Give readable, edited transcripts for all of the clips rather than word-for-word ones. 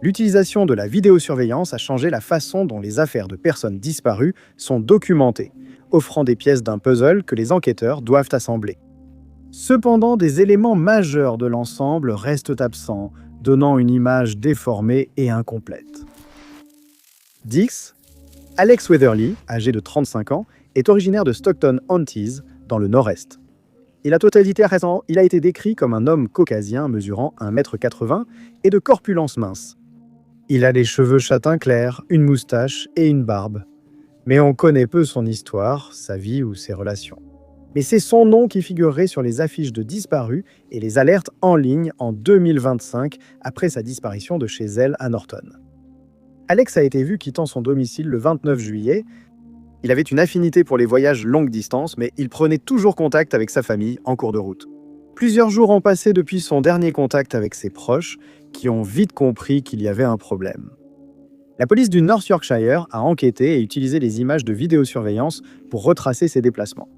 L'utilisation de la vidéosurveillance a changé la façon dont les affaires de personnes disparues sont documentées, offrant des pièces d'un puzzle que les enquêteurs doivent assembler. Cependant, des éléments majeurs de l'ensemble restent absents, donnant une image déformée et incomplète. 10. Alex Weatherly, âgé de 35 ans, est originaire de Stockton-on-Tees, dans le nord-est. Il a été décrit comme un homme caucasien mesurant 1,80 m et de corpulence mince. Il a les cheveux châtain clair, une moustache et une barbe. Mais on connaît peu son histoire, sa vie ou ses relations. Mais c'est son nom qui figurerait sur les affiches de disparus et les alertes en ligne en 2025 après sa disparition de chez elle à Norton. Alex a été vu quittant son domicile le 29 juillet. Il avait une affinité pour les voyages longue distance, mais il prenait toujours contact avec sa famille en cours de route. Plusieurs jours ont passé depuis son dernier contact avec ses proches, qui ont vite compris qu'il y avait un problème. La police du North Yorkshire a enquêté et utilisé les images de vidéosurveillance pour retracer ses déplacements.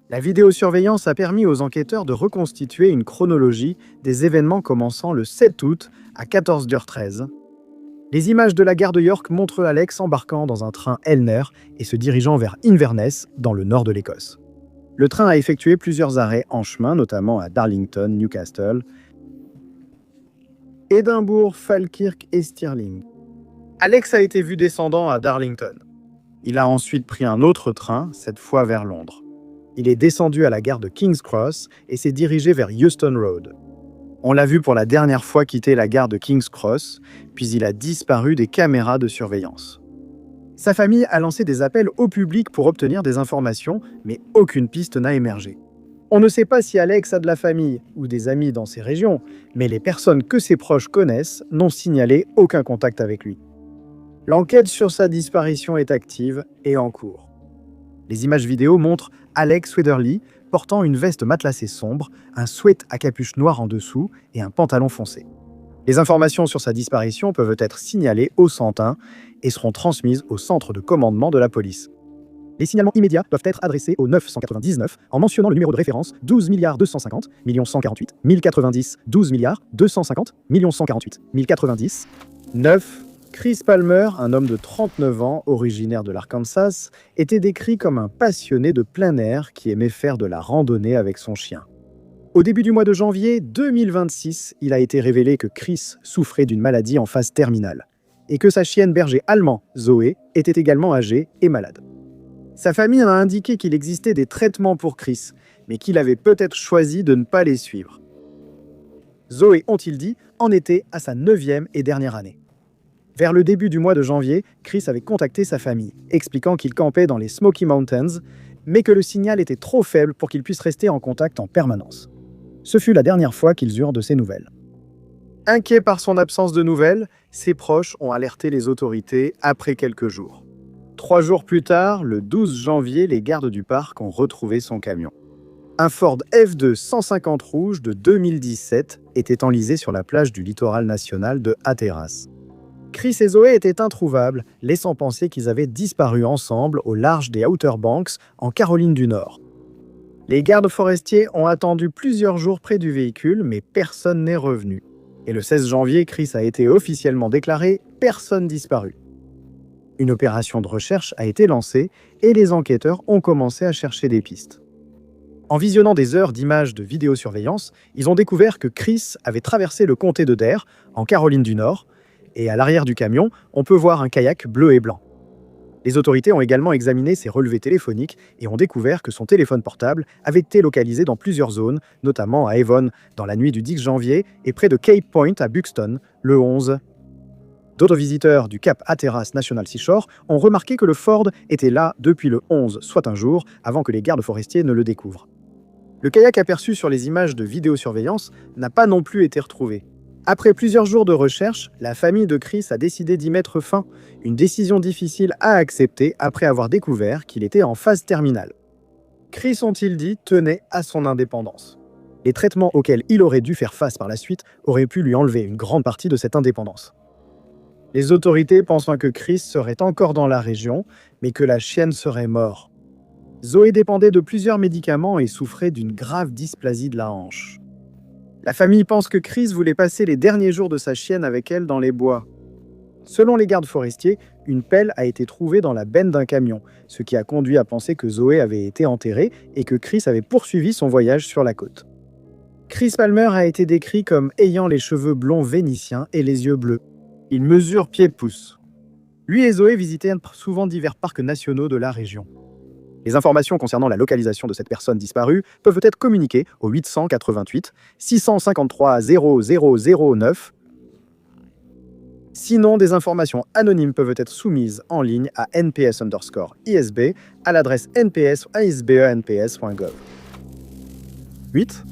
La vidéosurveillance a permis aux enquêteurs de reconstituer une chronologie des événements commençant le 7 août à 14h13. Les images de la gare de York montrent Alex embarquant dans un train Elner et se dirigeant vers Inverness, dans le nord de l'Écosse. Le train a effectué plusieurs arrêts en chemin, notamment à Darlington, Newcastle, Édimbourg, Falkirk et Stirling. Alex a été vu descendant à Darlington. Il a ensuite pris un autre train, cette fois vers Londres. Il est descendu à la gare de King's Cross et s'est dirigé vers Euston Road. On l'a vu pour la dernière fois quitter la gare de King's Cross, puis il a disparu des caméras de surveillance. Sa famille a lancé des appels au public pour obtenir des informations, mais aucune piste n'a émergé. On ne sait pas si Alex a de la famille ou des amis dans ces régions, mais les personnes que ses proches connaissent n'ont signalé aucun contact avec lui. L'enquête sur sa disparition est active et en cours. Les images vidéo montrent Alex Weatherly portant une veste matelassée sombre, un sweat à capuche noire en dessous et un pantalon foncé. Les informations sur sa disparition peuvent être signalées au 101 et seront transmises au centre de commandement de la police. Les signalements immédiats doivent être adressés au 999 en mentionnant le numéro de référence 12 250 148 1090 12 250 148 1090. 9. Chris Palmer, un homme de 39 ans, originaire de l'Arkansas, était décrit comme un passionné de plein air qui aimait faire de la randonnée avec son chien. Au début du mois de janvier 2026, il a été révélé que Chris souffrait d'une maladie en phase terminale et que sa chienne berger allemand, Zoé, était également âgée et malade. Sa famille a indiqué qu'il existait des traitements pour Chris, mais qu'il avait peut-être choisi de ne pas les suivre. Zoé, ont-ils dit, en était à sa 9e et dernière année. Vers le début du mois de janvier, Chris avait contacté sa famille, expliquant qu'il campait dans les Smoky Mountains, mais que le signal était trop faible pour qu'il puisse rester en contact en permanence. Ce fut la dernière fois qu'ils eurent de ses nouvelles. Inquiets par son absence de nouvelles, ses proches ont alerté les autorités après quelques jours. 3 jours plus tard, le 12 janvier, les gardes du parc ont retrouvé son camion. Un Ford F2 150 rouge de 2017 était enlisé sur la plage du littoral national de Hatteras. Chris et Zoé étaient introuvables, laissant penser qu'ils avaient disparu ensemble au large des Outer Banks, en Caroline du Nord. Les gardes forestiers ont attendu plusieurs jours près du véhicule, mais personne n'est revenu. Et le 16 janvier, Chris a été officiellement déclaré « personne disparue ». Une opération de recherche a été lancée et les enquêteurs ont commencé à chercher des pistes. En visionnant des heures d'images de vidéosurveillance, ils ont découvert que Chris avait traversé le comté de Dare, en Caroline du Nord, et à l'arrière du camion, on peut voir un kayak bleu et blanc. Les autorités ont également examiné ses relevés téléphoniques et ont découvert que son téléphone portable avait été localisé dans plusieurs zones, notamment à Avon dans la nuit du 10 janvier et près de Cape Point à Buxton le 11. D'autres visiteurs du Cap Hatteras National Seashore ont remarqué que le Ford était là depuis le 11, soit un jour, avant que les gardes forestiers ne le découvrent. Le kayak aperçu sur les images de vidéosurveillance n'a pas non plus été retrouvé. Après plusieurs jours de recherche, la famille de Chris a décidé d'y mettre fin, une décision difficile à accepter après avoir découvert qu'il était en phase terminale. Chris, ont-ils dit, tenait à son indépendance. Les traitements auxquels il aurait dû faire face par la suite auraient pu lui enlever une grande partie de cette indépendance. Les autorités pensant que Chris serait encore dans la région, mais que la chienne serait morte. Zoé dépendait de plusieurs médicaments et souffrait d'une grave dysplasie de la hanche. La famille pense que Chris voulait passer les derniers jours de sa chienne avec elle dans les bois. Selon les gardes forestiers, une pelle a été trouvée dans la benne d'un camion, ce qui a conduit à penser que Zoé avait été enterrée et que Chris avait poursuivi son voyage sur la côte. Chris Palmer a été décrit comme ayant les cheveux blonds vénitiens et les yeux bleus. Il mesure pied-pouce. Lui et Zoé visitaient souvent divers parcs nationaux de la région. Les informations concernant la localisation de cette personne disparue peuvent être communiquées au 888 653 0009. Sinon, des informations anonymes peuvent être soumises en ligne à nps_isb à l'adresse nps@isbenps.gov. 8.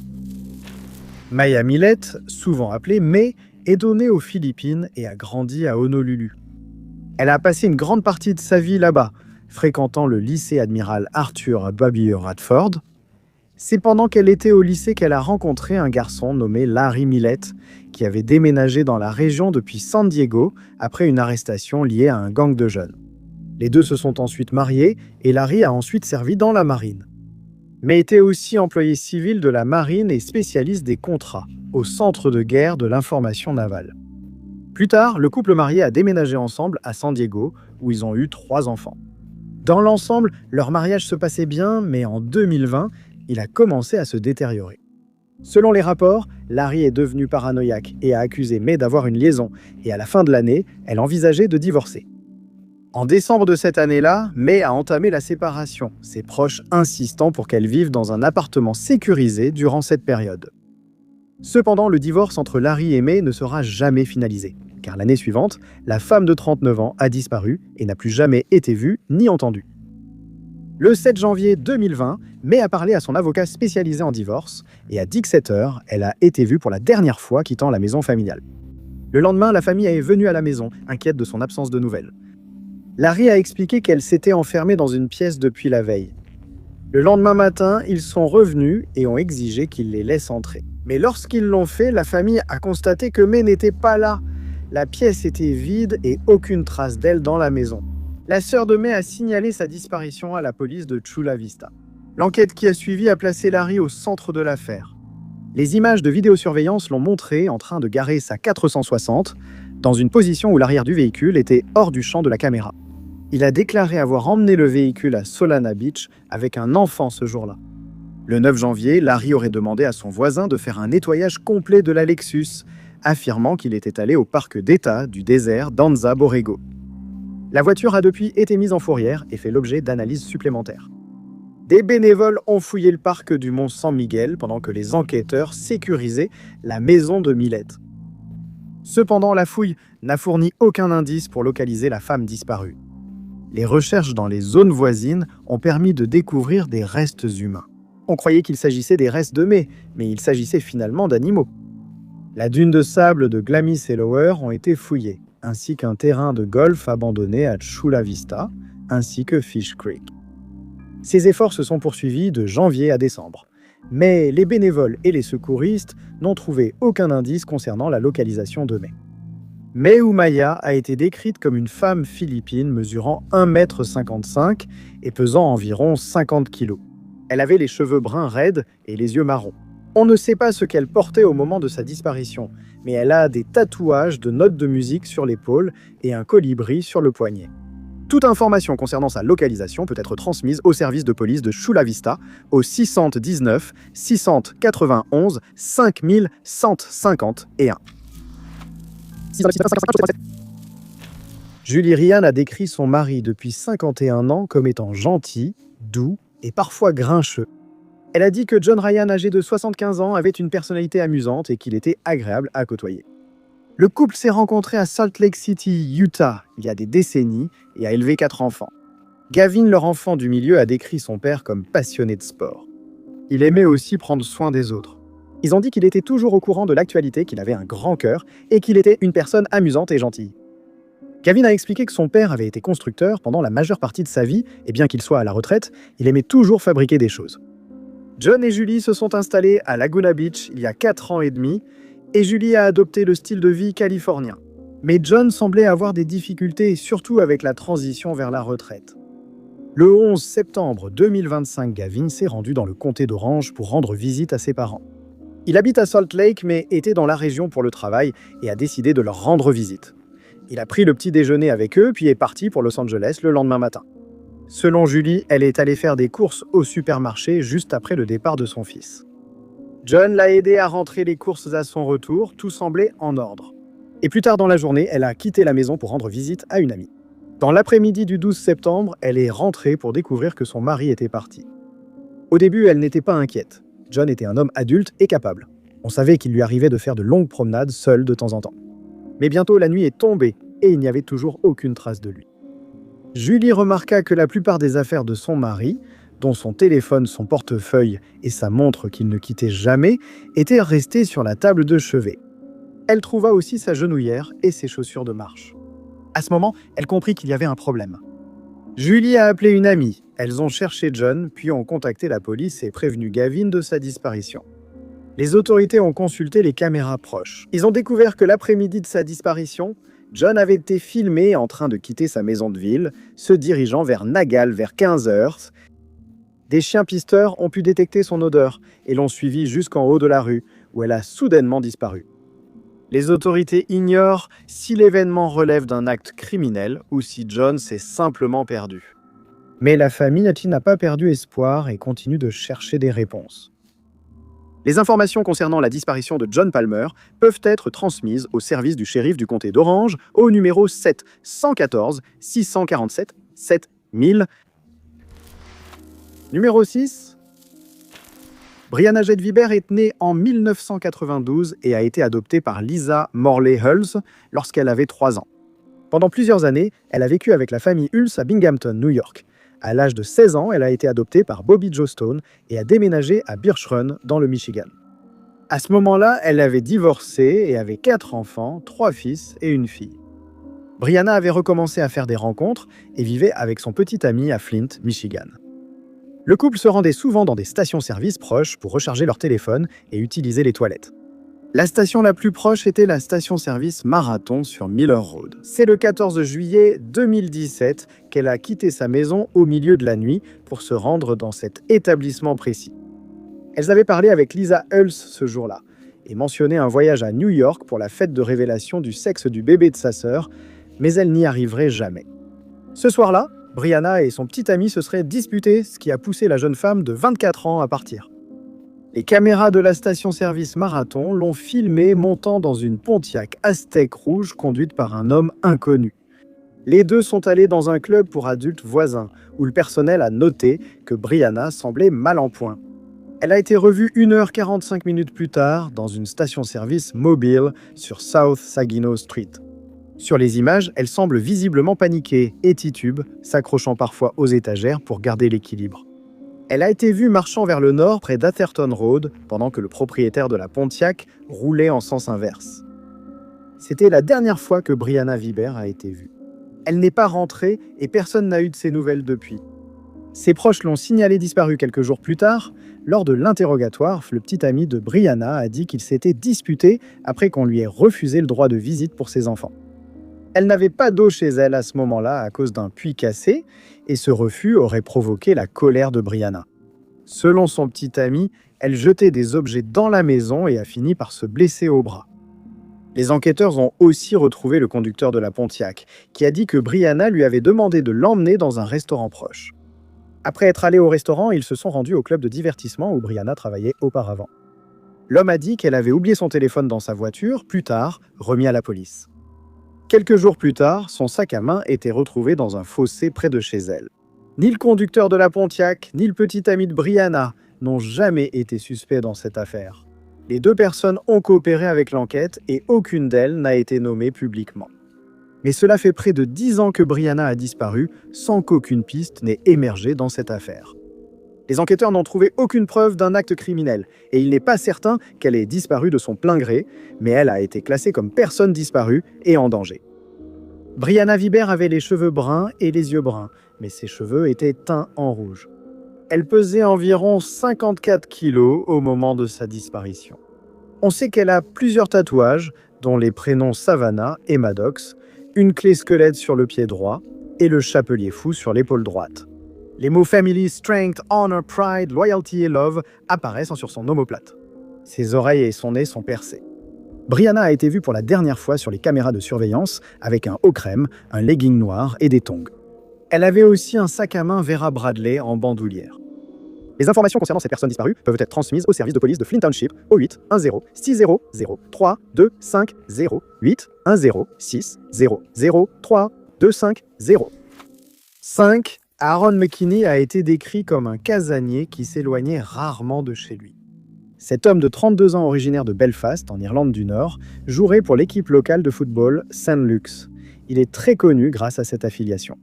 Maya Millette, souvent appelée May, est née aux Philippines et a grandi à Honolulu. Elle a passé une grande partie de sa vie là-bas, fréquentant le lycée Admiral Arthur Bobby Radford. C'est pendant qu'elle était au lycée qu'elle a rencontré un garçon nommé Larry Millette, qui avait déménagé dans la région depuis San Diego après une arrestation liée à un gang de jeunes. Les deux se sont ensuite mariés et Larry a ensuite servi dans la marine. Mais était aussi employé civil de la marine et spécialiste des contrats au centre de guerre de l'information navale. Plus tard, le couple marié a déménagé ensemble à San Diego, où ils ont eu 3 enfants. Dans l'ensemble, leur mariage se passait bien, mais en 2020, il a commencé à se détériorer. Selon les rapports, Larry est devenu paranoïaque et a accusé May d'avoir une liaison, et à la fin de l'année, elle envisageait de divorcer. En décembre de cette année-là, May a entamé la séparation, ses proches insistant pour qu'elle vive dans un appartement sécurisé durant cette période. Cependant, le divorce entre Larry et May ne sera jamais finalisé, car l'année suivante, la femme de 39 ans a disparu et n'a plus jamais été vue ni entendue. Le 7 janvier 2020, May a parlé à son avocat spécialisé en divorce et à 17h, elle a été vue pour la dernière fois quittant la maison familiale. Le lendemain, la famille est venue à la maison, inquiète de son absence de nouvelles. Larry a expliqué qu'elle s'était enfermée dans une pièce depuis la veille. Le lendemain matin, ils sont revenus et ont exigé qu'il les laisse entrer. Mais lorsqu'ils l'ont fait, la famille a constaté que May n'était pas là. La pièce était vide et aucune trace d'elle dans la maison. La sœur de May a signalé sa disparition à la police de Chula Vista. L'enquête qui a suivi a placé Larry au centre de l'affaire. Les images de vidéosurveillance l'ont montré en train de garer sa 460 dans une position où l'arrière du véhicule était hors du champ de la caméra. Il a déclaré avoir emmené le véhicule à Solana Beach avec un enfant ce jour-là. Le 9 janvier, Larry aurait demandé à son voisin de faire un nettoyage complet de la Lexus, affirmant qu'il était allé au parc d'État du désert d'Anza Borrego. La voiture a depuis été mise en fourrière et fait l'objet d'analyses supplémentaires. Des bénévoles ont fouillé le parc du Mont San Miguel pendant que les enquêteurs sécurisaient la maison de Millette. Cependant, la fouille n'a fourni aucun indice pour localiser la femme disparue. Les recherches dans les zones voisines ont permis de découvrir des restes humains. On croyait qu'il s'agissait des restes de May, mais il s'agissait finalement d'animaux. La dune de sable de Glamis et Lower ont été fouillées, ainsi qu'un terrain de golf abandonné à Chula Vista, ainsi que Fish Creek. Ces efforts se sont poursuivis de janvier à décembre, mais les bénévoles et les secouristes n'ont trouvé aucun indice concernant la localisation de May. May ou Maya a été décrite comme une femme philippine mesurant 1,55 m et pesant environ 50 kg. Elle avait les cheveux bruns raides et les yeux marrons. On ne sait pas ce qu'elle portait au moment de sa disparition, mais elle a des tatouages de notes de musique sur l'épaule et un colibri sur le poignet. Toute information concernant sa localisation peut être transmise au service de police de Chula Vista au 619 691 5151. Julie Ryan a décrit son mari depuis 51 ans comme étant gentil, doux et parfois grincheux. Elle a dit que John Ryan, âgé de 75 ans, avait une personnalité amusante et qu'il était agréable à côtoyer. Le couple s'est rencontré à Salt Lake City, Utah, il y a des décennies et a élevé 4 enfants. Gavin, leur enfant du milieu, a décrit son père comme passionné de sport. Il aimait aussi prendre soin des autres. Ils ont dit qu'il était toujours au courant de l'actualité, qu'il avait un grand cœur et qu'il était une personne amusante et gentille. Gavin a expliqué que son père avait été constructeur pendant la majeure partie de sa vie et bien qu'il soit à la retraite, il aimait toujours fabriquer des choses. John et Julie se sont installés à Laguna Beach il y a 4 ans et demi et Julie a adopté le style de vie californien. Mais John semblait avoir des difficultés, surtout avec la transition vers la retraite. Le 11 septembre 2025, Gavin s'est rendu dans le comté d'Orange pour rendre visite à ses parents. Il habite à Salt Lake mais était dans la région pour le travail et a décidé de leur rendre visite. Il a pris le petit déjeuner avec eux, puis est parti pour Los Angeles le lendemain matin. Selon Julie, elle est allée faire des courses au supermarché juste après le départ de son fils. John l'a aidé à rentrer les courses à son retour, tout semblait en ordre. Et plus tard dans la journée, elle a quitté la maison pour rendre visite à une amie. Dans l'après-midi du 12 septembre, elle est rentrée pour découvrir que son mari était parti. Au début, elle n'était pas inquiète. John était un homme adulte et capable. On savait qu'il lui arrivait de faire de longues promenades seul de temps en temps. Mais bientôt, la nuit est tombée et il n'y avait toujours aucune trace de lui. Julie remarqua que la plupart des affaires de son mari, dont son téléphone, son portefeuille et sa montre qu'il ne quittait jamais, étaient restées sur la table de chevet. Elle trouva aussi sa genouillère et ses chaussures de marche. À ce moment, elle comprit qu'il y avait un problème. Julie a appelé une amie. Elles ont cherché John, puis ont contacté la police et prévenu Gavin de sa disparition. Les autorités ont consulté les caméras proches. Ils ont découvert que l'après-midi de sa disparition, John avait été filmé en train de quitter sa maison de ville, se dirigeant vers Nagal vers 15 h. Des chiens pisteurs ont pu détecter son odeur et l'ont suivi jusqu'en haut de la rue, où elle a soudainement disparu. Les autorités ignorent si l'événement relève d'un acte criminel ou si John s'est simplement perdu. Mais la famille n'a pas perdu espoir et continue de chercher des réponses. Les informations concernant la disparition de John Palmer peuvent être transmises au service du shérif du comté d'Orange au numéro 714 647 7000. Numéro 6. Brianna Jett Viber est née en 1992 et a été adoptée par Lisa Morley Hulse lorsqu'elle avait 3 ans. Pendant plusieurs années, elle a vécu avec la famille Hulse à Binghamton, New York. À l'âge de 16 ans, elle a été adoptée par Bobby Joe Stone et a déménagé à Birch Run, dans le Michigan. À ce moment-là, elle avait divorcé et avait 4 enfants, 3 fils et une fille. Brianna avait recommencé à faire des rencontres et vivait avec son petit ami à Flint, Michigan. Le couple se rendait souvent dans des stations-service proches pour recharger leur téléphone et utiliser les toilettes. La station la plus proche était la station-service Marathon sur Miller Road. C'est le 14 juillet 2017 qu'elle a quitté sa maison au milieu de la nuit pour se rendre dans cet établissement précis. Elles avaient parlé avec Lisa Hulse ce jour-là et mentionné un voyage à New York pour la fête de révélation du sexe du bébé de sa sœur, mais elle n'y arriverait jamais. Ce soir-là, Brianna et son petit ami se seraient disputés, ce qui a poussé la jeune femme de 24 ans à partir. Les caméras de la station-service Marathon l'ont filmé montant dans une Pontiac Aztec rouge conduite par un homme inconnu. Les deux sont allés dans un club pour adultes voisins, où le personnel a noté que Brianna semblait mal en point. Elle a été revue 1h45 plus tard dans une station-service mobile sur South Saginaw Street. Sur les images, elle semble visiblement paniquée et titube, s'accrochant parfois aux étagères pour garder l'équilibre. Elle a été vue marchant vers le nord près d'Atherton Road pendant que le propriétaire de la Pontiac roulait en sens inverse. C'était la dernière fois que Brianna Viber a été vue. Elle n'est pas rentrée et personne n'a eu de ses nouvelles depuis. Ses proches l'ont signalée disparue quelques jours plus tard. Lors de l'interrogatoire, le petit ami de Brianna a dit qu'il s'était disputé après qu'on lui ait refusé le droit de visite pour ses enfants. Elle n'avait pas d'eau chez elle à ce moment-là à cause d'un puits cassé et ce refus aurait provoqué la colère de Brianna. Selon son petit ami, elle jetait des objets dans la maison et a fini par se blesser au bras. Les enquêteurs ont aussi retrouvé le conducteur de la Pontiac, qui a dit que Brianna lui avait demandé de l'emmener dans un restaurant proche. Après être allés au restaurant, ils se sont rendus au club de divertissement où Brianna travaillait auparavant. L'homme a dit qu'elle avait oublié son téléphone dans sa voiture, plus tard, remis à la police. Quelques jours plus tard, son sac à main était retrouvé dans un fossé près de chez elle. Ni le conducteur de la Pontiac, ni le petit ami de Brianna n'ont jamais été suspects dans cette affaire. Les deux personnes ont coopéré avec l'enquête et aucune d'elles n'a été nommée publiquement. Mais cela fait près de 10 ans que Brianna a disparu sans qu'aucune piste n'ait émergé dans cette affaire. Les enquêteurs n'ont trouvé aucune preuve d'un acte criminel et il n'est pas certain qu'elle ait disparu de son plein gré, mais elle a été classée comme personne disparue et en danger. Brianna Viber avait les cheveux bruns et les yeux bruns, mais ses cheveux étaient teints en rouge. Elle pesait environ 54 kilos au moment de sa disparition. On sait qu'elle a plusieurs tatouages, dont les prénoms Savannah et Maddox, une clé squelette sur le pied droit et le chapelier fou sur l'épaule droite. Les mots Family, Strength, Honor, Pride, Loyalty et Love apparaissent sur son omoplate. Ses oreilles et son nez sont percés. Brianna a été vue pour la dernière fois sur les caméras de surveillance avec un haut crème, un legging noir et des tongs. Elle avait aussi un sac à main Vera Bradley en bandoulière. Les informations concernant cette personne disparue peuvent être transmises au service de police de Flint Township au 8 10 60 03 2 5 0 8 10 6 0 0 3 2 5 0. 5. Aaron McKinney a été décrit comme un casanier qui s'éloignait rarement de chez lui. Cet homme de 32 ans originaire de Belfast, en Irlande du Nord, jouerait pour l'équipe locale de football St. Luke's. Il est très connu grâce à cette affiliation.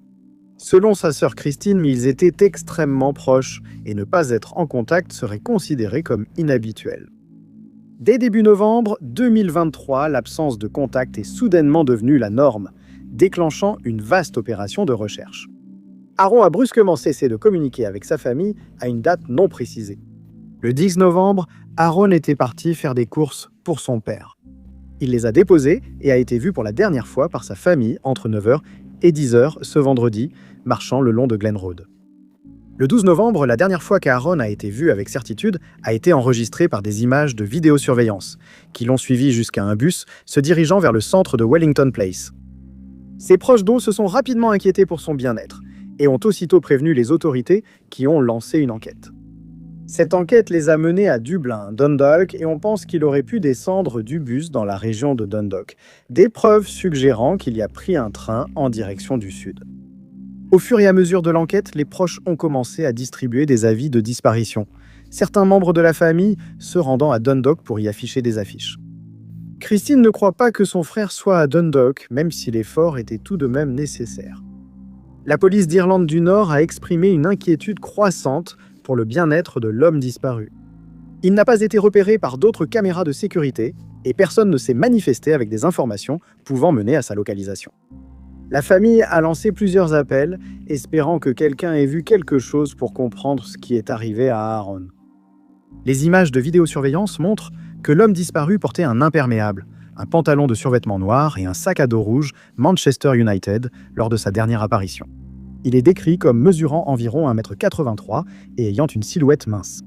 Selon sa sœur Christine, ils étaient extrêmement proches et ne pas être en contact serait considéré comme inhabituel. Dès début novembre 2023, l'absence de contact est soudainement devenue la norme, déclenchant une vaste opération de recherche. Aaron a brusquement cessé de communiquer avec sa famille à une date non précisée. Le 10 novembre, Aaron était parti faire des courses pour son père. Il les a déposés et a été vu pour la dernière fois par sa famille entre 9h et 10h ce vendredi, marchant le long de Glen Road. Le 12 novembre, la dernière fois qu'Aaron a été vu avec certitude a été enregistrée par des images de vidéosurveillance, qui l'ont suivi jusqu'à un bus se dirigeant vers le centre de Wellington Place. Ses proches d'eau se sont rapidement inquiétés pour son bien-être et ont aussitôt prévenu les autorités qui ont lancé une enquête. Cette enquête les a menés à Dublin, Dundalk, et on pense qu'il aurait pu descendre du bus dans la région de Dundalk, des preuves suggérant qu'il y a pris un train en direction du sud. Au fur et à mesure de l'enquête, les proches ont commencé à distribuer des avis de disparition, certains membres de la famille se rendant à Dundalk pour y afficher des affiches. Christine ne croit pas que son frère soit à Dundalk, même si l'effort était tout de même nécessaire. La police d'Irlande du Nord a exprimé une inquiétude croissante pour le bien-être de l'homme disparu. Il n'a pas été repéré par d'autres caméras de sécurité et personne ne s'est manifesté avec des informations pouvant mener à sa localisation. La famille a lancé plusieurs appels, espérant que quelqu'un ait vu quelque chose pour comprendre ce qui est arrivé à Aaron. Les images de vidéosurveillance montrent que l'homme disparu portait un imperméable, un pantalon de survêtement noir et un sac à dos rouge Manchester United lors de sa dernière apparition. Il est décrit comme mesurant environ 1,83 m et ayant une silhouette mince.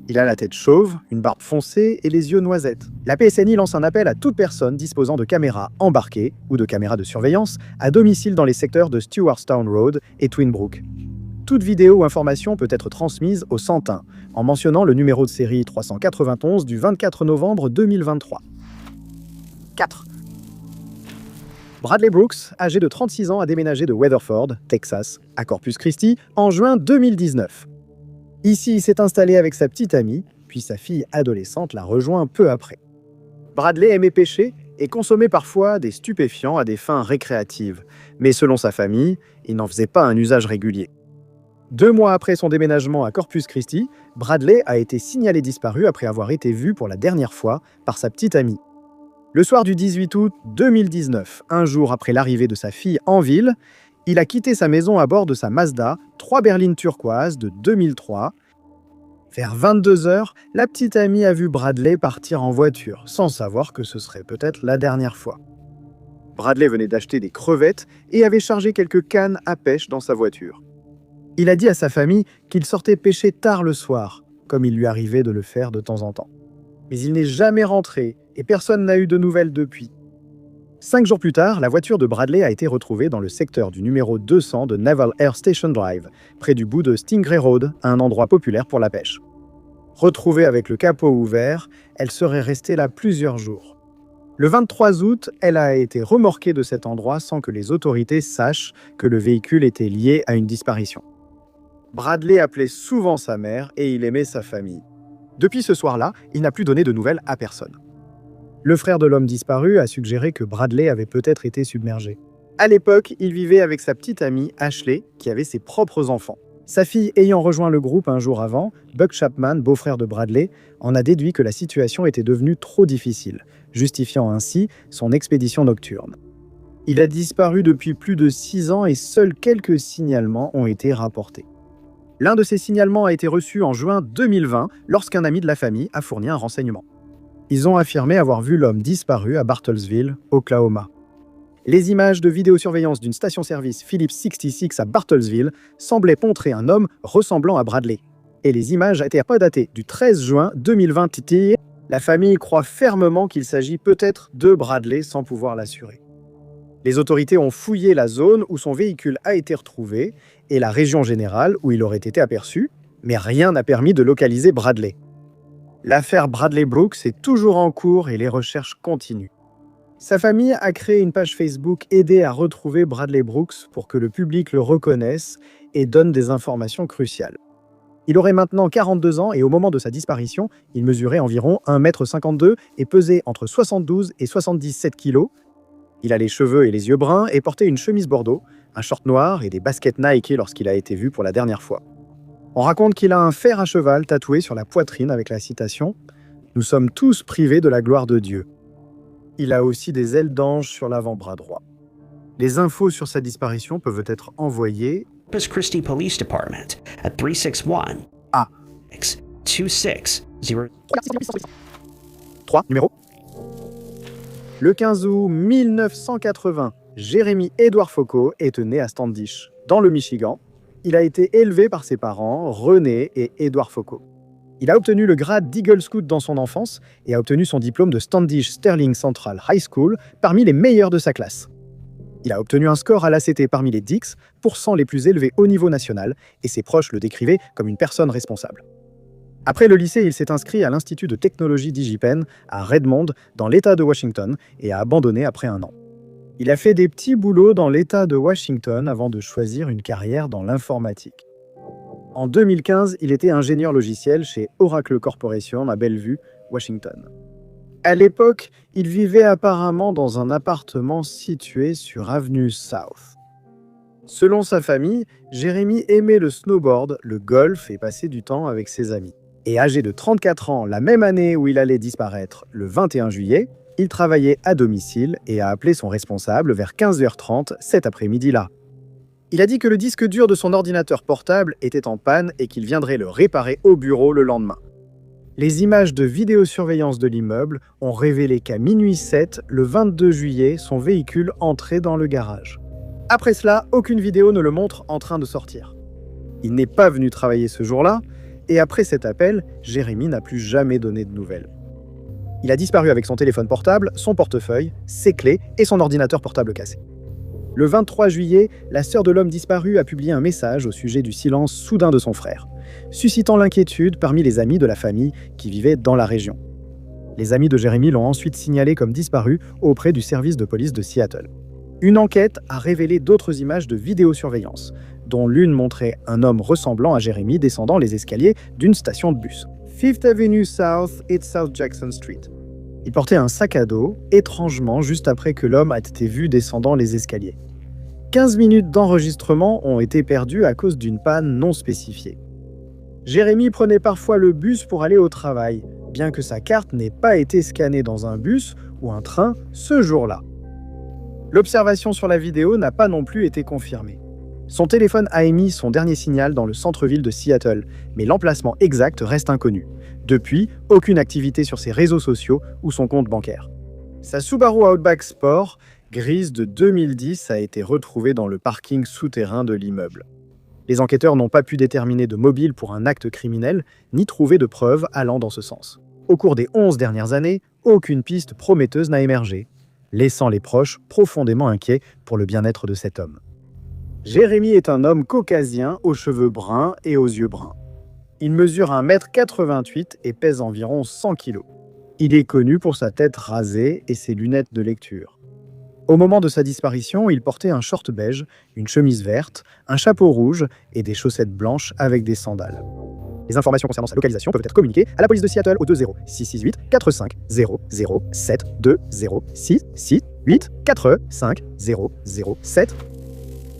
Il a la tête chauve, une barbe foncée et les yeux noisettes. La PSNI lance un appel à toute personne disposant de caméras embarquées ou de caméras de surveillance à domicile dans les secteurs de Stewartstown Road et Twinbrook. Toute vidéo ou information peut être transmise au 101 en mentionnant le numéro de série 391 du 24 novembre 2023. 4. Bradley Brooks, âgé de 36 ans, a déménagé de Weatherford, Texas, à Corpus Christi en juin 2019. Ici, il s'est installé avec sa petite amie, puis sa fille adolescente l'a rejoint peu après. Bradley aimait pêcher et consommait parfois des stupéfiants à des fins récréatives, mais selon sa famille, il n'en faisait pas un usage régulier. 2 mois après son déménagement à Corpus Christi, Bradley a été signalé disparu après avoir été vu pour la dernière fois par sa petite amie. Le soir du 18 août 2019, un jour après l'arrivée de sa fille en ville, il a quitté sa maison à bord de sa Mazda 3 berlines turquoise de 2003. Vers 22h, la petite amie a vu Bradley partir en voiture, sans savoir que ce serait peut-être la dernière fois. Bradley venait d'acheter des crevettes et avait chargé quelques cannes à pêche dans sa voiture. Il a dit à sa famille qu'il sortait pêcher tard le soir, comme il lui arrivait de le faire de temps en temps. Mais il n'est jamais rentré et personne n'a eu de nouvelles depuis. 5 jours plus tard, la voiture de Bradley a été retrouvée dans le secteur du numéro 200 de Naval Air Station Drive, près du bout de Stingray Road, un endroit populaire pour la pêche. Retrouvée avec le capot ouvert, elle serait restée là plusieurs jours. Le 23 août, elle a été remorquée de cet endroit sans que les autorités sachent que le véhicule était lié à une disparition. Bradley appelait souvent sa mère et il aimait sa famille. Depuis ce soir-là, il n'a plus donné de nouvelles à personne. Le frère de l'homme disparu a suggéré que Bradley avait peut-être été submergé. À l'époque, il vivait avec sa petite amie Ashley, qui avait ses propres enfants. Sa fille ayant rejoint le groupe un jour avant, Buck Chapman, beau-frère de Bradley, en a déduit que la situation était devenue trop difficile, justifiant ainsi son expédition nocturne. Il a disparu depuis plus de 6 ans et seuls quelques signalements ont été rapportés. L'un de ces signalements a été reçu en juin 2020 lorsqu'un ami de la famille a fourni un renseignement. Ils ont affirmé avoir vu l'homme disparu à Bartlesville, Oklahoma. Les images de vidéosurveillance d'une station-service Phillips 66 à Bartlesville semblaient montrer un homme ressemblant à Bradley. Et les images n'étaient pas datées du 13 juin 2020. La famille croit fermement qu'il s'agit peut-être de Bradley sans pouvoir l'assurer. Les autorités ont fouillé la zone où son véhicule a été retrouvé et la région générale où il aurait été aperçu, mais rien n'a permis de localiser Bradley. L'affaire Bradley Brooks est toujours en cours et les recherches continuent. Sa famille a créé une page Facebook aidée à retrouver Bradley Brooks pour que le public le reconnaisse et donne des informations cruciales. Il aurait maintenant 42 ans et au moment de sa disparition, il mesurait environ 1,52 m et pesait entre 72 et 77 kg. Il a les cheveux et les yeux bruns et portait une chemise bordeaux, un short noir et des baskets Nike lorsqu'il a été vu pour la dernière fois. On raconte qu'il a un fer à cheval tatoué sur la poitrine avec la citation « Nous sommes tous privés de la gloire de Dieu ». Il a aussi des ailes d'ange sur l'avant-bras droit. Les infos sur sa disparition peuvent être envoyées Corpus Christi Police Department at 361 à 26 3 numéro. Le 15 août 1980, Jeremy Edward Foucault est né à Standish, dans le Michigan. Il a été élevé par ses parents, René et Edward Foucault. Il a obtenu le grade d'Eagle Scout dans son enfance et a obtenu son diplôme de Standish Sterling Central High School parmi les meilleurs de sa classe. Il a obtenu un score à l'ACT parmi les Dix, % les plus élevés au niveau national, et ses proches le décrivaient comme une personne responsable. Après le lycée, il s'est inscrit à l'Institut de technologie DigiPen à Redmond, dans l'État de Washington, et a abandonné après 1 an. Il a fait des petits boulots dans l'État de Washington avant de choisir une carrière dans l'informatique. En 2015, il était ingénieur logiciel chez Oracle Corporation à Bellevue, Washington. À l'époque, il vivait apparemment dans un appartement situé sur Avenue South. Selon sa famille, Jeremy aimait le snowboard, le golf et passer du temps avec ses amis. Et âgé de 34 ans, la même année où il allait disparaître, le 21 juillet, il travaillait à domicile et a appelé son responsable vers 15h30 cet après-midi-là. Il a dit que le disque dur de son ordinateur portable était en panne et qu'il viendrait le réparer au bureau le lendemain. Les images de vidéosurveillance de l'immeuble ont révélé qu'à minuit 7, le 22 juillet, son véhicule entrait dans le garage. Après cela, aucune vidéo ne le montre en train de sortir. Il n'est pas venu travailler ce jour-là, et après cet appel, Jeremy n'a plus jamais donné de nouvelles. Il a disparu avec son téléphone portable, son portefeuille, ses clés et son ordinateur portable cassé. Le 23 juillet, la sœur de l'homme disparu a publié un message au sujet du silence soudain de son frère, suscitant l'inquiétude parmi les amis de la famille qui vivaient dans la région. Les amis de Jeremy l'ont ensuite signalé comme disparu auprès du service de police de Seattle. Une enquête a révélé d'autres images de vidéosurveillance, dont l'une montrait un homme ressemblant à Jeremy descendant les escaliers d'une station de bus. Fifth Avenue South et South Jackson Street. Il portait un sac à dos, étrangement juste après que l'homme a été vu descendant les escaliers. 15 minutes d'enregistrement ont été perdues à cause d'une panne non spécifiée. Jeremy prenait parfois le bus pour aller au travail, bien que sa carte n'ait pas été scannée dans un bus ou un train ce jour-là. L'observation sur la vidéo n'a pas non plus été confirmée. Son téléphone a émis son dernier signal dans le centre-ville de Seattle, mais l'emplacement exact reste inconnu. Depuis, aucune activité sur ses réseaux sociaux ou son compte bancaire. Sa Subaru Outback Sport, grise de 2010, a été retrouvée dans le parking souterrain de l'immeuble. Les enquêteurs n'ont pas pu déterminer de mobile pour un acte criminel, ni trouver de preuves allant dans ce sens. Au cours des 11 dernières années, aucune piste prometteuse n'a émergé, laissant les proches profondément inquiets pour le bien-être de cet homme. Jeremy est un homme caucasien aux cheveux bruns et aux yeux bruns. Il mesure 1,88 m et pèse environ 100 kg. Il est connu pour sa tête rasée et ses lunettes de lecture. Au moment de sa disparition, il portait un short beige, une chemise verte, un chapeau rouge et des chaussettes blanches avec des sandales. Les informations concernant sa localisation peuvent être communiquées à la police de Seattle au 20 668 45 00 7 20 6 6 8 45 007.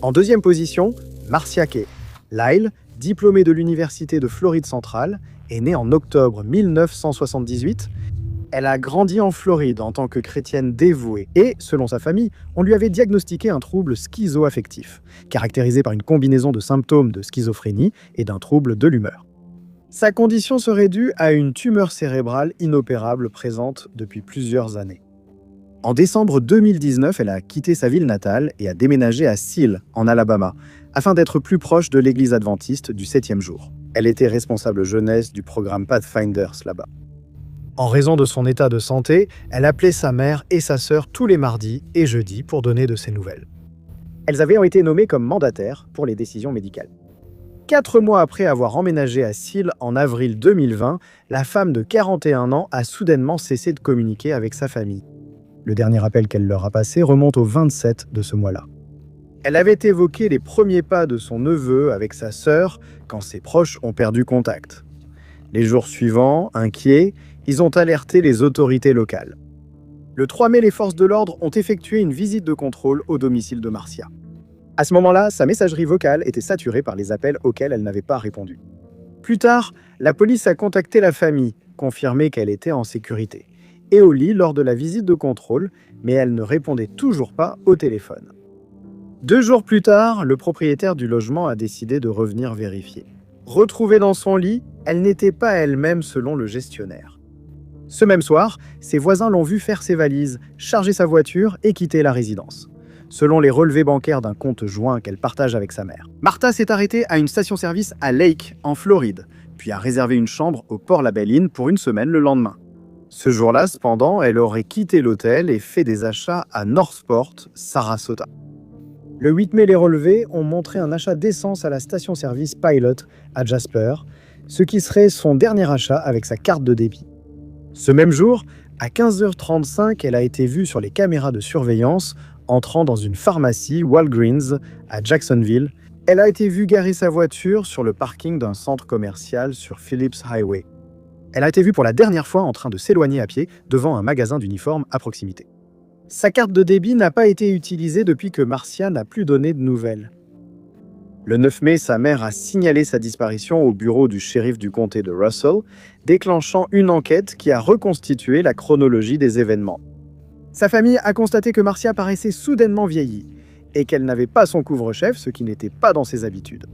En deuxième position, Marcia Kay. Lyle, diplômée de l'Université de Floride centrale, est née en octobre 1978. Elle a grandi en Floride en tant que chrétienne dévouée et, selon sa famille, on lui avait diagnostiqué un trouble schizoaffectif, caractérisé par une combinaison de symptômes de schizophrénie et d'un trouble de l'humeur. Sa condition serait due à une tumeur cérébrale inopérable présente depuis plusieurs années. En décembre 2019, elle a quitté sa ville natale et a déménagé à Seal, en Alabama, afin d'être plus proche de l'église adventiste du 7e jour. Elle était responsable jeunesse du programme Pathfinders là-bas. En raison de son état de santé, elle appelait sa mère et sa sœur tous les mardis et jeudis pour donner de ses nouvelles. Elles avaient été nommées comme mandataires pour les décisions médicales. 4 mois après avoir emménagé à Seal en avril 2020, la femme de 41 ans a soudainement cessé de communiquer avec sa famille. Le dernier appel qu'elle leur a passé remonte au 27 de ce mois-là. Elle avait évoqué les premiers pas de son neveu avec sa sœur quand ses proches ont perdu contact. Les jours suivants, inquiets, ils ont alerté les autorités locales. Le 3 mai, les forces de l'ordre ont effectué une visite de contrôle au domicile de Marcia. À ce moment-là, sa messagerie vocale était saturée par les appels auxquels elle n'avait pas répondu. Plus tard, la police a contacté la famille, confirmé qu'elle était en sécurité, et au lit lors de la visite de contrôle, mais elle ne répondait toujours pas au téléphone. 2 jours plus tard, le propriétaire du logement a décidé de revenir vérifier. Retrouvée dans son lit, elle n'était pas elle-même selon le gestionnaire. Ce même soir, ses voisins l'ont vue faire ses valises, charger sa voiture et quitter la résidence, selon les relevés bancaires d'un compte joint qu'elle partage avec sa mère. Martha s'est arrêtée à une station-service à Lake, en Floride, puis a réservé une chambre au Port La Belle Île pour une semaine le lendemain. Ce jour-là, cependant, elle aurait quitté l'hôtel et fait des achats à Northport, Sarasota. Le 8 mai, les relevés ont montré un achat d'essence à la station-service Pilot à Jasper, ce qui serait son dernier achat avec sa carte de débit. Ce même jour, à 15h35, elle a été vue sur les caméras de surveillance entrant dans une pharmacie Walgreens à Jacksonville. Elle a été vue garer sa voiture sur le parking d'un centre commercial sur Phillips Highway. Elle a été vue pour la dernière fois en train de s'éloigner à pied devant un magasin d'uniformes à proximité. Sa carte de débit n'a pas été utilisée depuis que Marcia n'a plus donné de nouvelles. Le 9 mai, sa mère a signalé sa disparition au bureau du shérif du comté de Russell, déclenchant une enquête qui a reconstitué la chronologie des événements. Sa famille a constaté que Marcia paraissait soudainement vieillie et qu'elle n'avait pas son couvre-chef, ce qui n'était pas dans ses habitudes.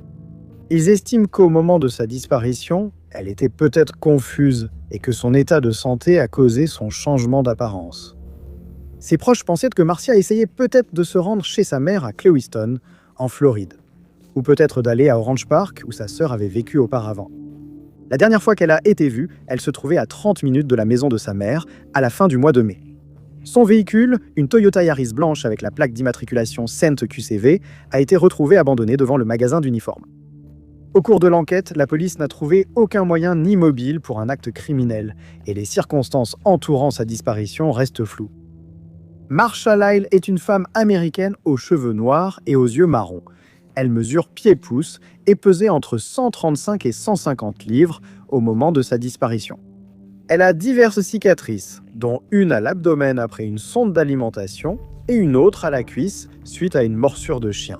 Ils estiment qu'au moment de sa disparition, elle était peut-être confuse et que son état de santé a causé son changement d'apparence. Ses proches pensaient que Marcia essayait peut-être de se rendre chez sa mère à Clewiston, en Floride, ou peut-être d'aller à Orange Park, où sa sœur avait vécu auparavant. La dernière fois qu'elle a été vue, elle se trouvait à 30 minutes de la maison de sa mère, à la fin du mois de mai. Son véhicule, une Toyota Yaris blanche avec la plaque d'immatriculation CENT QCV, a été retrouvé abandonné devant le magasin d'uniformes. Au cours de l'enquête, la police n'a trouvé aucun moyen ni mobile pour un acte criminel, et les circonstances entourant sa disparition restent floues. Marsha Lyle est une femme américaine aux cheveux noirs et aux yeux marrons. Elle mesure pieds-pouces et pesait entre 135 et 150 livres au moment de sa disparition. Elle a diverses cicatrices, dont une à l'abdomen après une sonde d'alimentation et une autre à la cuisse suite à une morsure de chien.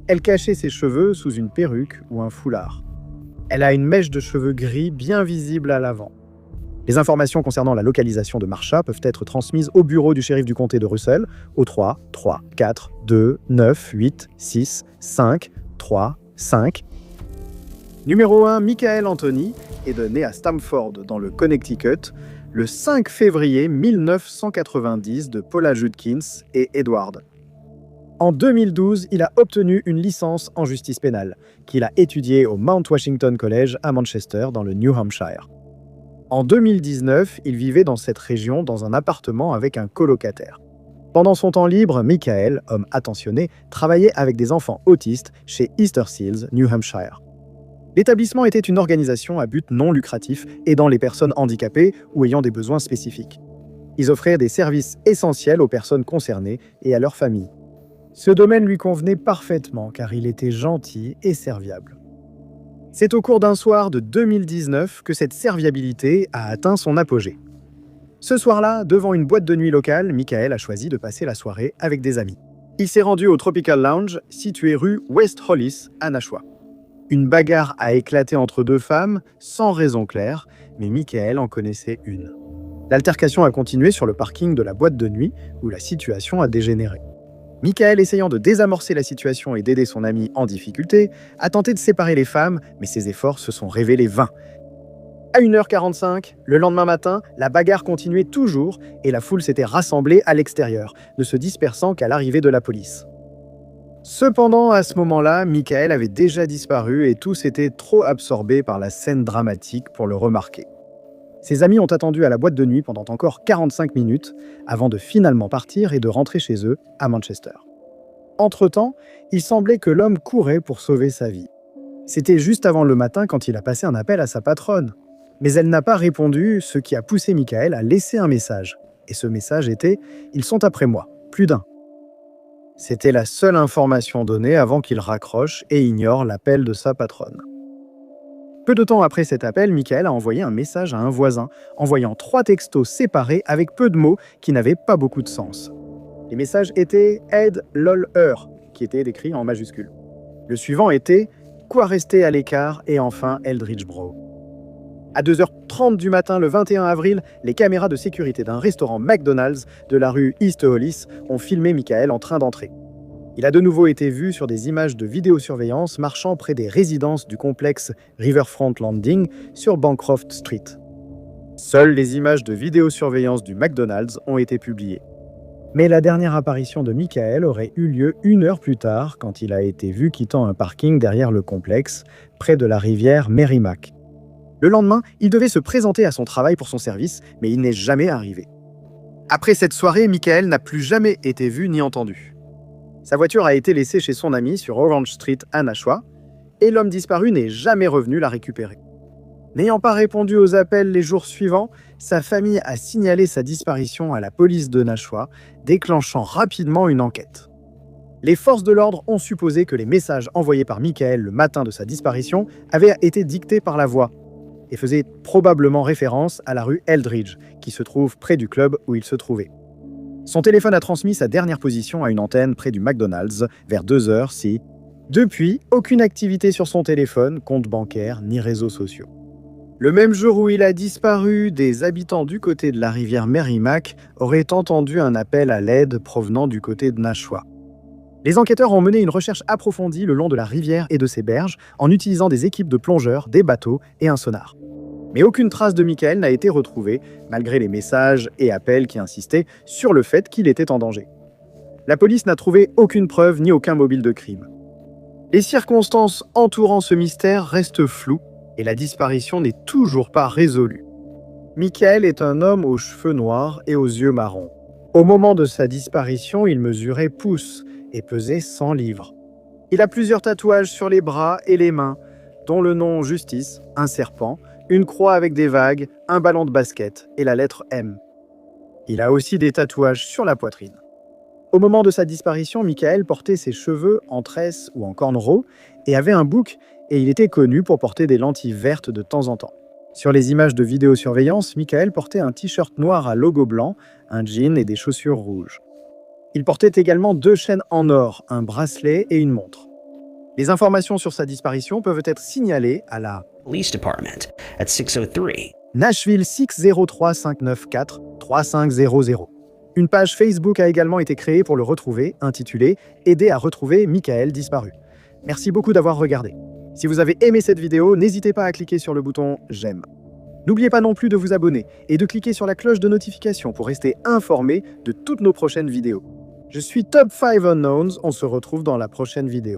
Elle cachait ses cheveux sous une perruque ou un foulard. Elle a une mèche de cheveux gris bien visible à l'avant. Les informations concernant la localisation de Marsha peuvent être transmises au bureau du shérif du comté de Russell au 3 4 2 9 8 6 5 3 5. Numéro 1, Michael Anthony est né à Stamford, dans le Connecticut, le 5 février 1990 de Paula Judkins et Edward. En 2012, il a obtenu une licence en justice pénale, qu'il a étudiée au Mount Washington College à Manchester, dans le New Hampshire. En 2019, il vivait dans cette région dans un appartement avec un colocataire. Pendant son temps libre, Michael, homme attentionné, travaillait avec des enfants autistes chez Easter Seals, New Hampshire. L'établissement était une organisation à but non lucratif aidant les personnes handicapées ou ayant des besoins spécifiques. Ils offraient des services essentiels aux personnes concernées et à leurs familles. Ce domaine lui convenait parfaitement car il était gentil et serviable. C'est au cours d'un soir de 2019 que cette serviabilité a atteint son apogée. Ce soir-là, devant une boîte de nuit locale, Michael a choisi de passer la soirée avec des amis. Il s'est rendu au Tropical Lounge, situé rue West Hollis, à Nashua. Une bagarre a éclaté entre deux femmes, sans raison claire, mais Michael en connaissait une. L'altercation a continué sur le parking de la boîte de nuit, où la situation a dégénéré. Michael, essayant de désamorcer la situation et d'aider son ami en difficulté, a tenté de séparer les femmes, mais ses efforts se sont révélés vains. À 1h45, le lendemain matin, la bagarre continuait toujours et la foule s'était rassemblée à l'extérieur, ne se dispersant qu'à l'arrivée de la police. Cependant, à ce moment-là, Michael avait déjà disparu et tous étaient trop absorbés par la scène dramatique pour le remarquer. Ses amis ont attendu à la boîte de nuit pendant encore 45 minutes avant de finalement partir et de rentrer chez eux à Manchester. Entre-temps, il semblait que l'homme courait pour sauver sa vie. C'était juste avant le matin quand il a passé un appel à sa patronne. Mais elle n'a pas répondu, ce qui a poussé Michael à laisser un message. Et ce message était « Ils sont après moi, plus d'un ». C'était la seule information donnée avant qu'il raccroche et ignore l'appel de sa patronne. Peu de temps après cet appel, Michael a envoyé un message à un voisin, envoyant 3 textos séparés avec peu de mots qui n'avaient pas beaucoup de sens. Les messages étaient « Aide lol heure » qui était décrit en majuscule. Le suivant était « Quoi rester à l'écart » et enfin « Eldridge Bro ». À 2h30 du matin, le 21 avril, les caméras de sécurité d'un restaurant McDonald's de la rue East Hollis ont filmé Michael en train d'entrer. Il a de nouveau été vu sur des images de vidéosurveillance marchant près des résidences du complexe Riverfront Landing sur Bancroft Street. Seules les images de vidéosurveillance du McDonald's ont été publiées. Mais la dernière apparition de Michael aurait eu lieu 1 heure plus tard quand il a été vu quittant un parking derrière le complexe, près de la rivière Merrimack. Le lendemain, il devait se présenter à son travail pour son service, mais il n'est jamais arrivé. Après cette soirée, Michael n'a plus jamais été vu ni entendu. Sa voiture a été laissée chez son ami sur Orange Street à Nashua, et l'homme disparu n'est jamais revenu la récupérer. N'ayant pas répondu aux appels les jours suivants, sa famille a signalé sa disparition à la police de Nashua, déclenchant rapidement une enquête. Les forces de l'ordre ont supposé que les messages envoyés par Michael le matin de sa disparition avaient été dictés par la voix, et faisaient probablement référence à la rue Eldridge, qui se trouve près du club où il se trouvait. Son téléphone a transmis sa dernière position à une antenne près du McDonald's vers 2h si. Depuis, aucune activité sur son téléphone, compte bancaire ni réseaux sociaux. Le même jour où il a disparu, des habitants du côté de la rivière Merrimack auraient entendu un appel à l'aide provenant du côté de Nashua. Les enquêteurs ont mené une recherche approfondie le long de la rivière et de ses berges en utilisant des équipes de plongeurs, des bateaux et un sonar. Mais aucune trace de Michael n'a été retrouvée, malgré les messages et appels qui insistaient sur le fait qu'il était en danger. La police n'a trouvé aucune preuve ni aucun mobile de crime. Les circonstances entourant ce mystère restent floues et la disparition n'est toujours pas résolue. Michael est un homme aux cheveux noirs et aux yeux marrons. Au moment de sa disparition, il mesurait pouces et pesait 100 livres. Il a plusieurs tatouages sur les bras et les mains, dont le nom Justice, un serpent, une croix avec des vagues, un ballon de basket et la lettre M. Il a aussi des tatouages sur la poitrine. Au moment de sa disparition, Michael portait ses cheveux en tresse ou en cornrows et avait un bouc et il était connu pour porter des lentilles vertes de temps en temps. Sur les images de vidéosurveillance, Michael portait un t-shirt noir à logo blanc, un jean et des chaussures rouges. Il portait également 2 chaînes en or, un bracelet et une montre. Les informations sur sa disparition peuvent être signalées à la Police Department at 603 Nashville 603 594 3500. Une page Facebook a également été créée pour le retrouver, intitulée « Aider à retrouver Michael disparu ». Merci beaucoup d'avoir regardé. Si vous avez aimé cette vidéo, n'hésitez pas à cliquer sur le bouton « J'aime ». N'oubliez pas non plus de vous abonner et de cliquer sur la cloche de notification pour rester informé de toutes nos prochaines vidéos. Je suis Top 5 Unknowns, on se retrouve dans la prochaine vidéo.